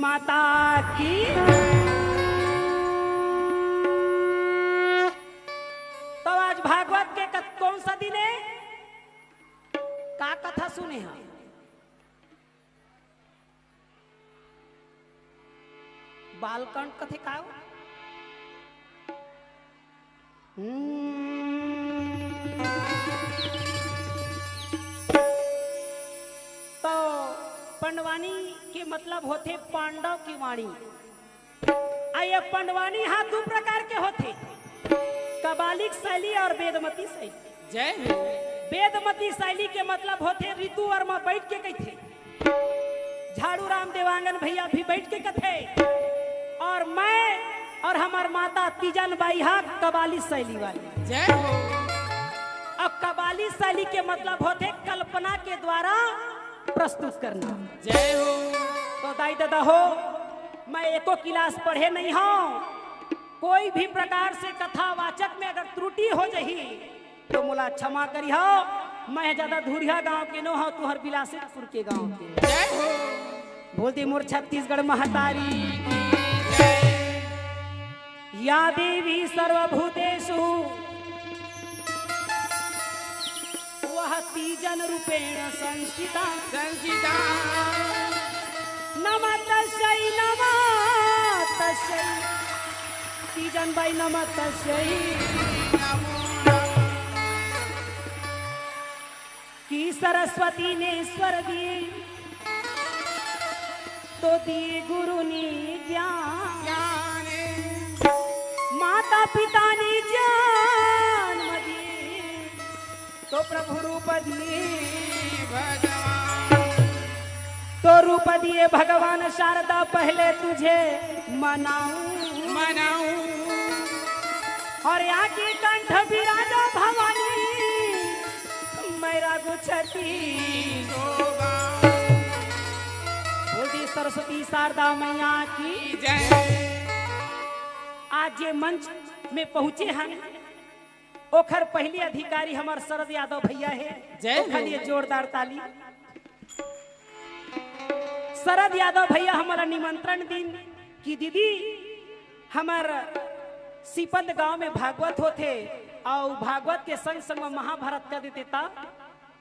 माता की। तो आज भागवत के कौन सा दिन है, का कथा सुने हम? बालकांड कथे का तो पंडवानी के मतलब होते पांडव की वाणी। आइए पंडवानी हाँ दो प्रकार के होते, कबालिक शैली और वेदमती शैली। जय वेदमती शैली के मतलब होते ऋतु वर्मा बैठ के कहते, झाड़ू राम देवांगन भैया भी बैठ के कथे, और मैं और हमार माता तीजन बाई हा कबाली शैली वाली। जय हो। अब कबाली शैली के मतलब होते कल्पना के द्वारा प्रस्तुत करना। जय हो। तो दाई दादा हो, मैं एको क्लास पढ़े नहीं हूँ, कोई भी प्रकार से कथावाचक में अगर त्रुटि हो जाही तो मुला क्षमा करी हो। मैं ज्यादा धुरिया गांव के नो हो, तुहर बिलासपुर के गांव के। जय हो। बोलती मोर छत्तीसगढ़ महतारी या देवी सर्वभूतेषु वह तीजन रूपेण संस्थिता। संगीता नमः तस्यै नमः तस्यै, तीजन बाई नमः तस्यै। कि सरस्वती ने स्वर दिए तो दिए गुरु ने ज्ञान, माता पिता ने जन्म दिए तो प्रभु रूप दिए भगवान। तो रूप दिए भगवान शारदा, पहले तुझे मनाऊं मनाऊं और यहाँ की कंठ विराजा भवानी मेरा गुच्छती। बोली सरस्वती शारदा मैया की जय। आज ये मंच में पहुंचे हैं, ओखर पहली अधिकारी हमार शरद यादव भैया है। जय हो। ओखर लिए जोरदार ताली। शरद यादव भैया हमारा निमंत्रण दिन कि दीदी हमार सीपत गांव में भागवत होते और भागवत के संग संग महाभारत कर देते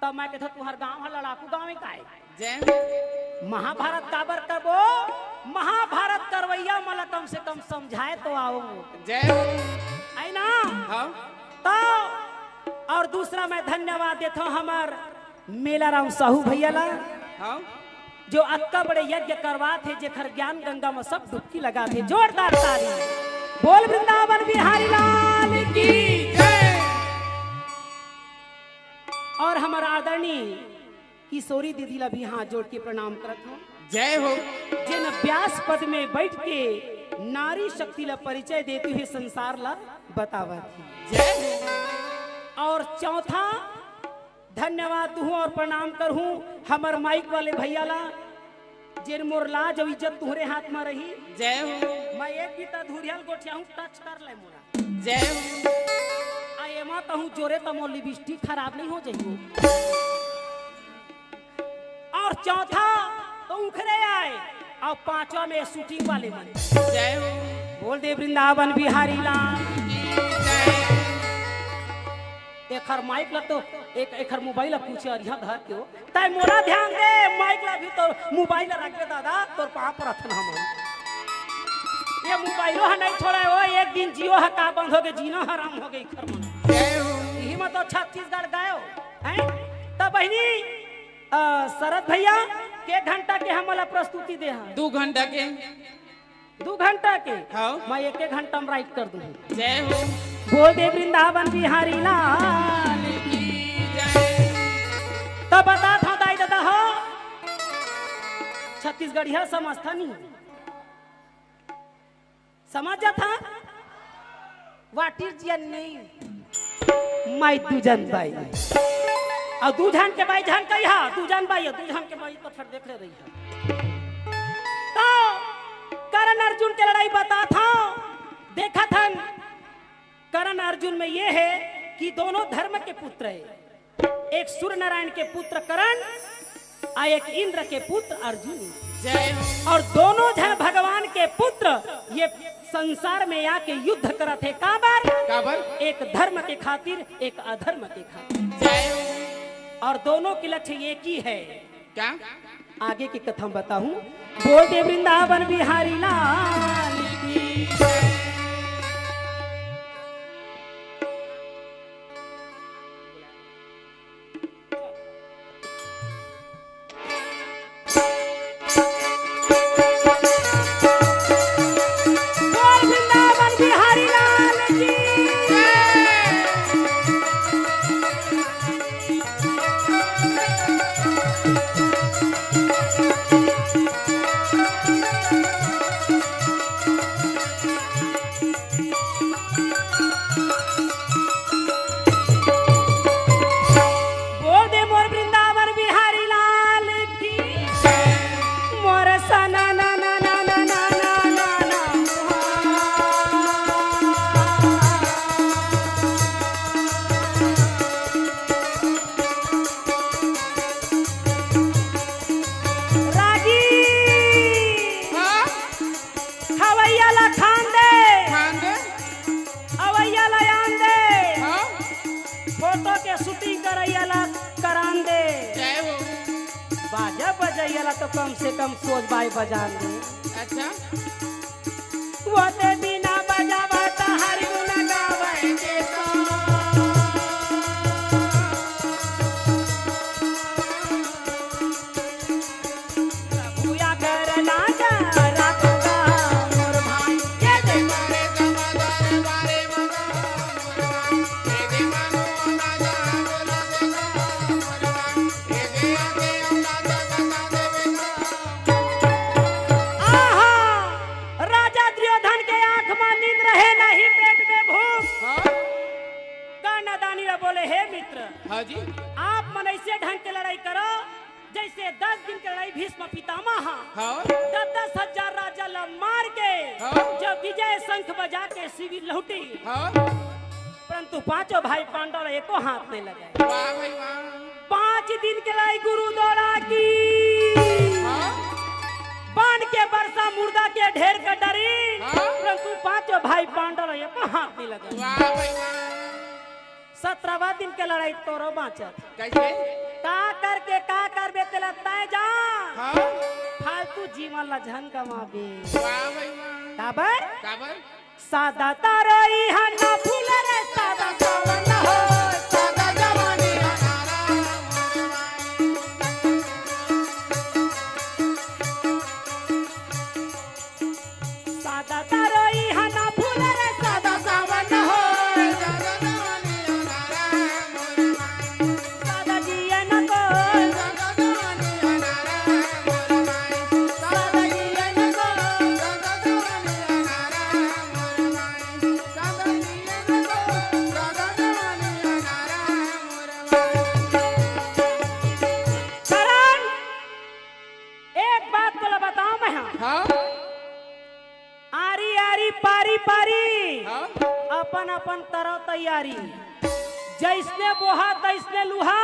तब मैं कहता तुम्हार गांव है लड़ाकू गांव में का है। जय। महाभारत काबर करबो, महाभारत करवैया मला कम से कम समझाए तो आओ। जय हो। आई ना। हाँ। तो और दूसरा मैं धन्यवाद देता हूँ हमार मेला राम साहू भैया ला, हाँ। जो अक्का बड़े यज्ञ करवा थे, जेखर ज्ञान गंगा में सब डुबकी लगा थे। जोरदार ताली। बोल वृंदावन बिहारी लाल की जय। और हमारा आदरणीय किशोरी दीदी ला भी हाथ जोड़ के प्रणाम करत हूँ। जय हो। जिन व्यास पद में बैठ के नारी शक्ति ला परिचय देती हुए संसार ला बतावा थी। जय। और चौथा धन्यवाद दूँ और प्रणाम करूँ हमार माइक वाले भैया ला, जिन मोर लाज और इज्जत तुहरे हाथ में रही। जय हो। मैं एक भी धुरियल गोठिया हूँ, टच कर ले मोरा। जय हो। आए माँ कहूँ जोरे तो मोर लिपस्टिक खराब नहीं हो जाइए। और चौथा तो उखरे आए और पांचवा में शूटिंग वाले मन। जय हो। बोल दे वृंदावन बिहारी लाल। एखर माइक ला तो एखर मोबाइल पूछे अरिया धर के हो, ताई मोरा ध्यान दे। माइक ला भी तो मोबाइल रख दे दादा, तोर पाँव पर रखन हम ये मोबाइलो है नहीं छोड़ा हो। एक दिन जियो है का बंद हो गए, जीना हराम हो गई खर मन। जय हो। यही मत तो छत्तीसगढ़ गए हैं। तब बहनी शरद भैया के घंटा के हमला प्रस्तुति दे हैं। 2 घंटा के। 2 घंटा के। हाँ। मैं 1 घंटा में राइट कर दूँ। जय हो। बोल दे वृंदावन बिहारी लाल की जय। तो बता था दाई दादा हो, छत्तीसगढ़िया समझता नहीं, समझ जा था। What is your name? My Dujan Bai. और दूजन के बाई जान कही हा, दूजन बाई दूजन के बाई तो फिर देख ले रही है। तो करण अर्जुन के लड़ाई बता था, देखा था करण अर्जुन में यह है कि दोनों धर्म के पुत्र है। एक सूर्य नारायण के पुत्र करण और एक इंद्र के पुत्र अर्जुन। जय हो। और दोनों जन ये संसार में आके युद्ध करत है काबर काबर एक धर्म के खातिर एक अधर्म के खातिर जय हो और दोनों के लक्ष्य एक ही है। क्या आगे की कथा बताऊं। बोल दे वृंदावन बिहारी लाल की बोल वृंदावन बिहारी लाल की बोल दे मोर वृंदावन बिहारी लाल की मोर सना ना ना ना ना ना ना ना रागी हाँ खवैया ला खान दे खान दे अवैया ला आन दे हाँ फोटो के शूटिंग करैया ला करान दे जय हो बाजा बजैया ला तो कम से कम सोच बाई बजान दे अच्छा वो ते बिना बजावा ता हरि गुण गावे के प्रभुया कर ना जा राखगा मोर भाई ये दे बारे जमादार बारे मगा ये दे मानो ना जा बोला देगा ये दे आगे औला बता देगा आहा राजा दुर्योधन के आंख में नींद रहे नहीं पेट में भूख हाँ कर्णदानी रे बोले हे मित्र हाँ जी आप मन ऐसे ढंग के लड़ाई करो जैसे 10 दिन की लड़ाई भीष्म पितामह हाँ 10,000 राजा ला मार के हाँ। जब विजय शंख बजा के शिविर लौटी हाँ परंतु पांचों भाई पांडव एको हाथ नहीं लगाए। वाह भाई वाह 5 दिन की लड़ाई गुरु दौड़ा की हाँ बाण के वर्षा मुर्दा के ढेर का डरी हाँ। परंतु पांचों भाई पांडव एको हाथ नहीं लगाए। वाह भाई वाह 17वां दिन के लड़ाई तोरो बाँचत कैसे का करके का कर बेते लगता जा हाँ फालतू जीवन ला झन कमाबे वाह भाई वाह काबर काबर सादा तारोई हन्ना फूल रे सादा सावन हो सादा जवानी हमारा सादा तारोई हन्ना फूल रे सादा सावन हो सादा जवानी हमारा सादा जिए न को सादा जवानी हमारा सादा जिए न को सादा जवानी हमारा सादा जिए न को सादा जवानी हमारा करण एक बात तो बताऊं मैं हाँ आरी आरी पारी पारी हाँ अपन अपन तरह तैयारी जैसने बोहा तैसने लुहा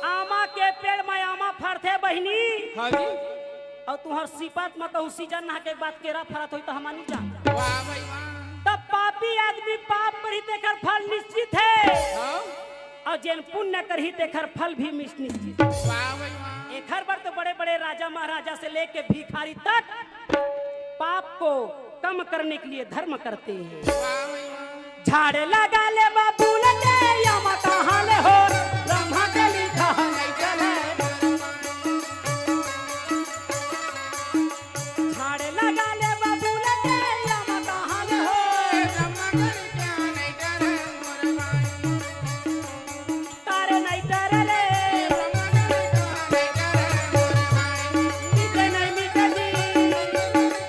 आमा के पेड़ में आमा फरथे बहिनी हाँ जी और तुहर सिपत में कहूँ सीजन नहा के बाद केरा फरत होई तो हमानी जान वाह भाई वाह तब पापी आदमी पाप करी तेकर फल निश्चित है हाँ और जेन पुण्य करही तेकर फल भी निश्चित वाह भाई वाह एक हर बार तो बड़े बड़े राजा महाराजा से लेके भिखारी तक पाप को कम करने के लिए धर्म करते हैं। वाह भाई वाह झाड़ लगा ले बाबू लगे यमा कहाँ ले हो ब्रह्मा के लिखा नहीं चले झाड़ लगा ले बाबू लगे यमा कहाँ ले हो तारे नहीं तारे ले मिटे नहीं मिटे दी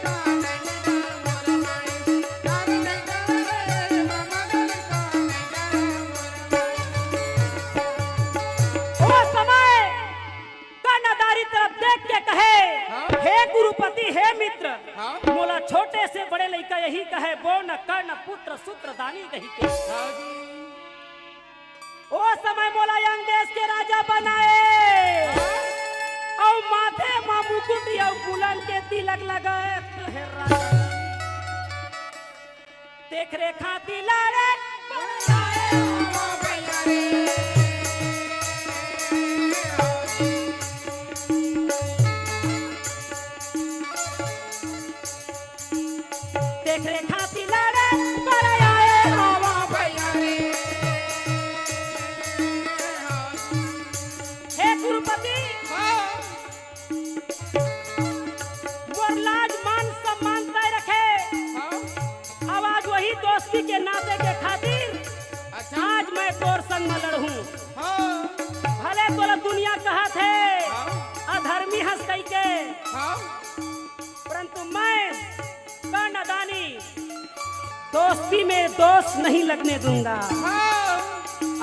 ओ समय कर्णधारी तरफ देख के कहे हे गुरुपति हे मित्र मोला छोटे से बड़े लड़का यही कहे बो न कर्ण पुत्र सूत्र दानी कही के ओ समय मोला यंग देश के राजा बनाए और माथे मा मुकुट और बुलंद के तिलक लगाए हे राजा देख रे खाती लाड़े देख रे खाती लाड़े पर आए हवा भैया रे। हे गुरुपति मोर लाज मान सम्मान तय रखे आवाज वही दोस्ती के नाते के खातिर आज मैं तोर संग में लड़ूं। भले तोला दुनिया कहा थे अधर्मी हंस कई के परंतु मैं कर्णदानी दोस्ती में दोष नहीं लगने दूंगा।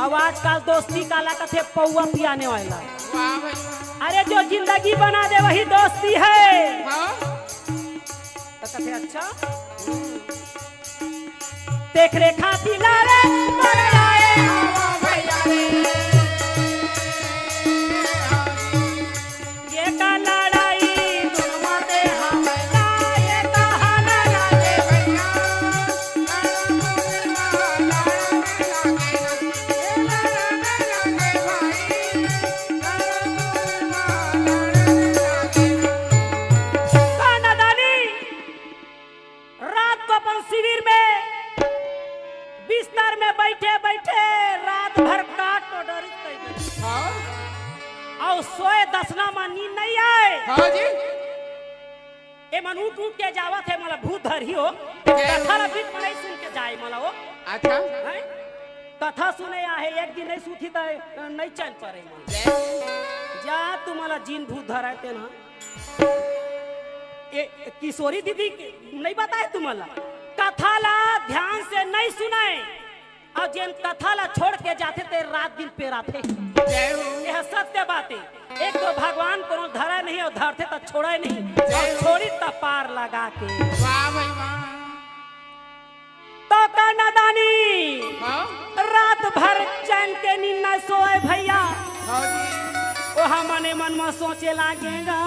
अब आजकल दोस्ती काला कथे पौवा पियाने वाला। अरे जो जिंदगी बना दे वही दोस्ती है। तो कथे अच्छा देख रे खाती लारे ये का लड़ाई तुम मते हमला ये कहाना लागे भैया कानादानी रात को अपन शिविर में बिस्तर में बैठे बैठे रात भर काट तो डर और सोए दसना में नींद नहीं आए। ए मन उठ उठ के जावत है मला भूत धर ही हो कथा ला बीच में नहीं सुन के जाए मला वो अच्छा हैं? कथा सुने आहे एक दिन नहीं सुथी तो नहीं चल पारे मन जा तुम्हाला जीन भूत धराते ना। ए किशोरी दीदी नहीं बताए तुम्हाला कथा ला ध्यान से नहीं सुनाए और जिन कथा ला छोड़ के जाते थे रात दिन पे राते। यह सत्य बात है। एक तो भगवान को धरा नहीं और धरते तो छोड़ा नहीं और छोड़ी तो पार लगा के। तो कर्णदानी रात भर चैन के नींद न सोए भैया वो मने मन में सोचे लागेगा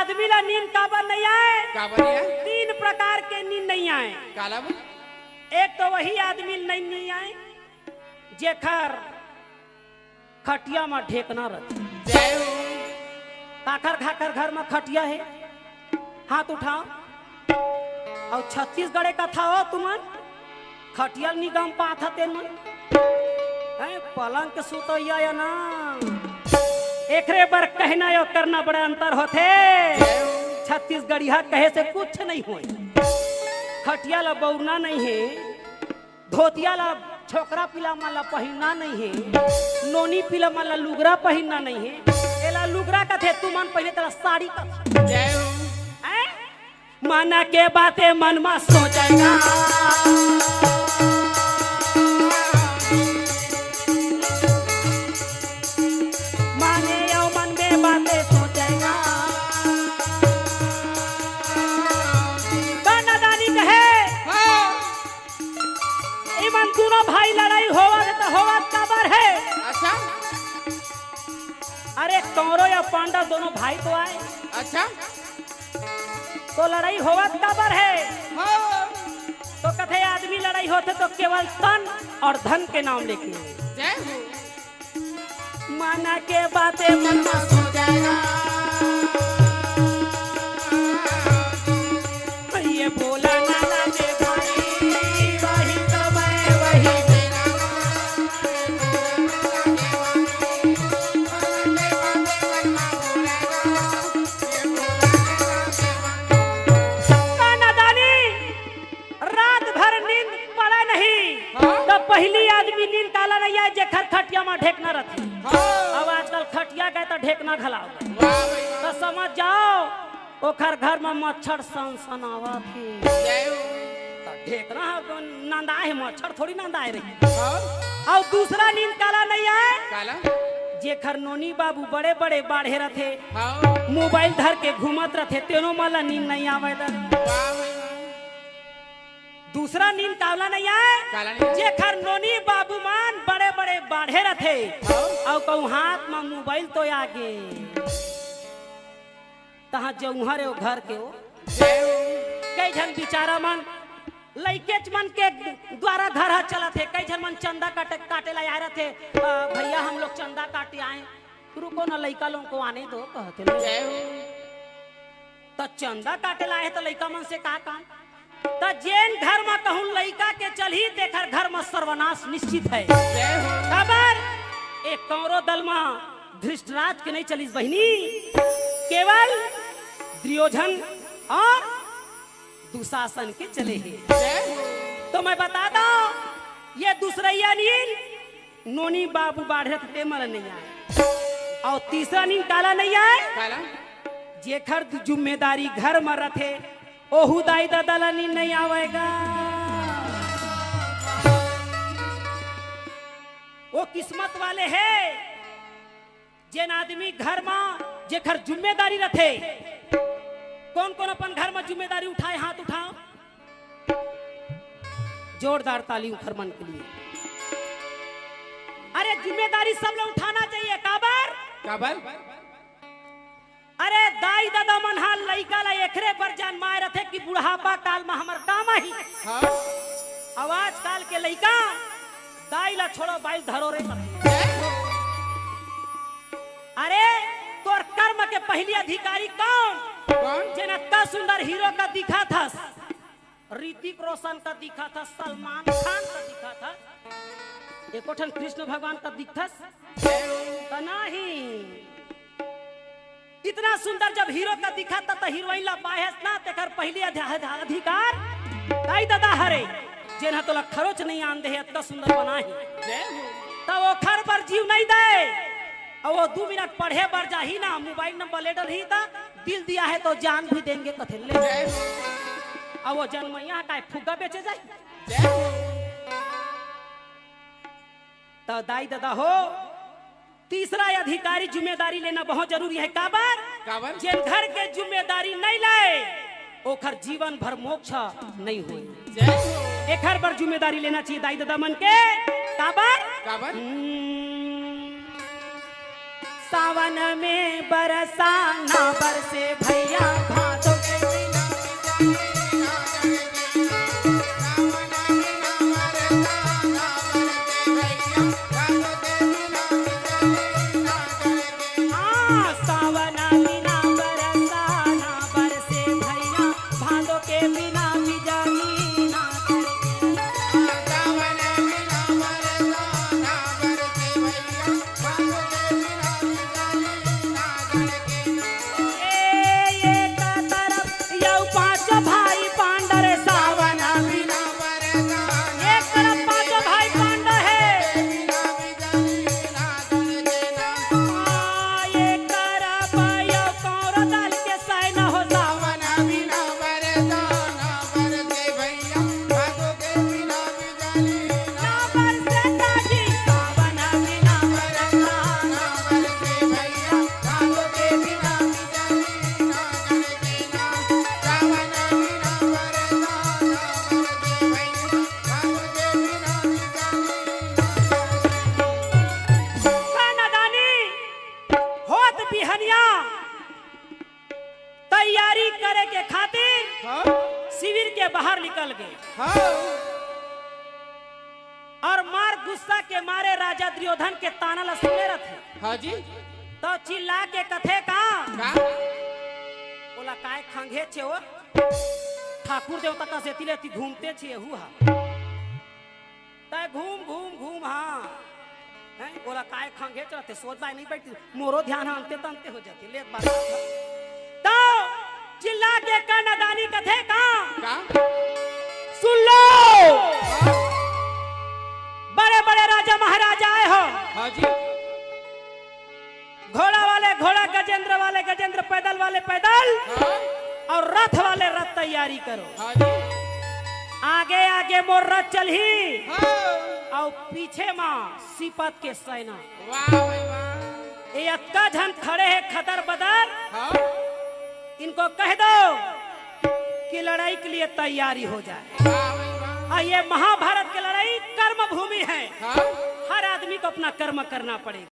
आदमी ला नींद काबर नहीं आए। तीन प्रकार के नींद नहीं आए। एक तो वही आदमी नहीं आए जेखर खटिया में ढेकना रहता काकर खाकर घर में खटिया है हाथ उठाओ और छत्तीसगढ़ का था हो तुमन खटिया निगम पाथा तेन पलंग के सुतैया या ना एकरे बर कहना यो करना बड़ा अंतर होते। छत्तीसगढ़िया कहे से कुछ नहीं हुए। खटिया ला बौरना नहीं है धोतिया ला छोकरा पिला माला पहनना नहीं है नोनी पिला माला लुगरा पहनना नहीं है। एला लुगरा का थे तू मन पहले तेरा साड़ी का माना के बातें मन में सोचेगा भाई लड़ाई होवा तो होवा काबर है। अच्छा अरे कौरो या पांडा दोनों भाई तो आए। अच्छा तो लड़ाई होवा काबर है। तो कथे आदमी लड़ाई होते तो केवल तन और धन के नाम लेके माना के बातें मन में सोचेगा ये बोला नाना दे पहली आदमी नींद काला नहीं आए जेखर खटिया में ढेकना रहती। अब आजकल खटिया गए तो ढेकना घलाओ तो समझ जाओ ओखर घर में मच्छर सनसनावा थी ढेकना नंदा है मच्छर थोड़ी नंदा है रही। और दूसरा नींद काला नहीं आए जेखर नोनी बाबू बड़े बड़े बाढ़े रथे मोबाइल धर के घूमत रथे तेनो माला नींद नहीं आवे। दूसरा नींद काला नहीं आए जेखर नोनी बाबू मान बड़े बड़े बाढ़े रथे और कहूँ हाथ में मोबाइल तो आगे तहाँ जौहर है घर के वो जय हो कई झन बिचारा मन लइके मन के द्वारा घर हा चला थे कई झन मन चंदा काटे ला आए रहे भैया हम लोग चंदा काटे आए रुको ना लइका लोग को आने दो कहते जय हो तो चंदा काटे ला है तो लइका मन से का काम तो जेन घर में कहूं लइका के चलही देकर घर में सर्वनाश निश्चित है जय हो खबर एक कौरो दल में धृष्टराज के नहीं चलीस बहनी केवल दुर्योधन और दुशासन के चले हैं जय हो तो मैं बताता हूं ये दूसरैया नील नोनी बाबू बाढ़े थे मर नहीं आए और तीसरा नील काला नहीं आए काला जेखर जिम्मेदारी घर में रखे ओहू दाई दादा नील नहीं आवेगा वो किस्मत वाले है जेन आदमी घर में जेखर जिम्मेदारी रखे कौन कौन अपन घर में जिम्मेदारी उठाए हाथ उठाओ जोरदार ताली खरमन के लिए अरे जिम्मेदारी सब लोग उठाना चाहिए काबर काबर अरे दाई दादा मन हाल लइका ला एकरे पर जान मार रथे कि बुढ़ापा काल में हमर काम ही हाँ आवाज काल के लइका दाई ला छोड़ो बाई धरो रे जय हो अरे तोर कर्म के पहली अधिकारी कौन कौन जेन इतना सुंदर हीरो का दिखा था ऋतिक रोशन का दिखा था सलमान खान का दिखा था एको ठन कृष्ण भगवान का दिखा जय हो तो नहीं इतना सुंदर जब हीरो का दिखा था तो हीरोइन ला बाहेस ना तेकर पहली अधिकार दाई दादा हरे जेन तो ला खरोच नहीं आन दे इतना सुंदर बनाही जय हो तो वो खर पर जीव नहीं दे और वो 2 मिनट पढ़े बर जा ही ना मोबाइल नंबर लेटर ही था दिल दिया है तो जान भी देंगे कथे ले जय हो और वो जनमैया का फुग्गा बेचे जाए जय हो तो दाई दादा हो तीसरा अधिकारी जिम्मेदारी लेना बहुत जरूरी है काबर काबर जेन घर के जिम्मेदारी नहीं लाए ओखर जीवन भर मोक्ष नहीं हुई जय हो एक हर बार जिम्मेदारी लेना चाहिए दाई दादा मन के काबर काबर सावन में बरसा ना बरसे भैया भादों के सावन बिना बरसा ना बरसे भैया भादों के बिना बिजली ना तैयारी करे के खातिर शिविर के बाहर निकल गए और मार गुस्सा के मारे राजा दुर्योधन के ताना ला सुने रथे हाँ जी तो चिल्ला के कथे का का बोला काय खंगे छे ओ ठाकुर देवता का से तिले ती घूमते छे हुआ तय घूम घूम घूम हां हैं बोला काय खंगे चलते सोच बाय नहीं बैठी मोरो ध्यान अंते तंते हो जाती ले बात तो चिल्ला के कन्नादानी कथे का सुन लो बड़े बड़े राजा महाराजा आए हो हाँ जी घोड़ा वाले घोड़ा गजेंद्र वाले गजेंद्र पैदल वाले पैदल और रथ वाले रथ तैयारी करो हाँ जी आगे आगे मोर रथ चल ही और पीछे माँ सिपत के सेना वाह भाई वाह ये अक्का झन खड़े है खतर बदर हाँ इनको कह दो कि लड़ाई के लिए तैयारी हो जाए वाह भाई वाह और ये महाभारत की लड़ाई कर्म भूमि है हाँ हर आदमी को अपना कर्म करना पड़ेगा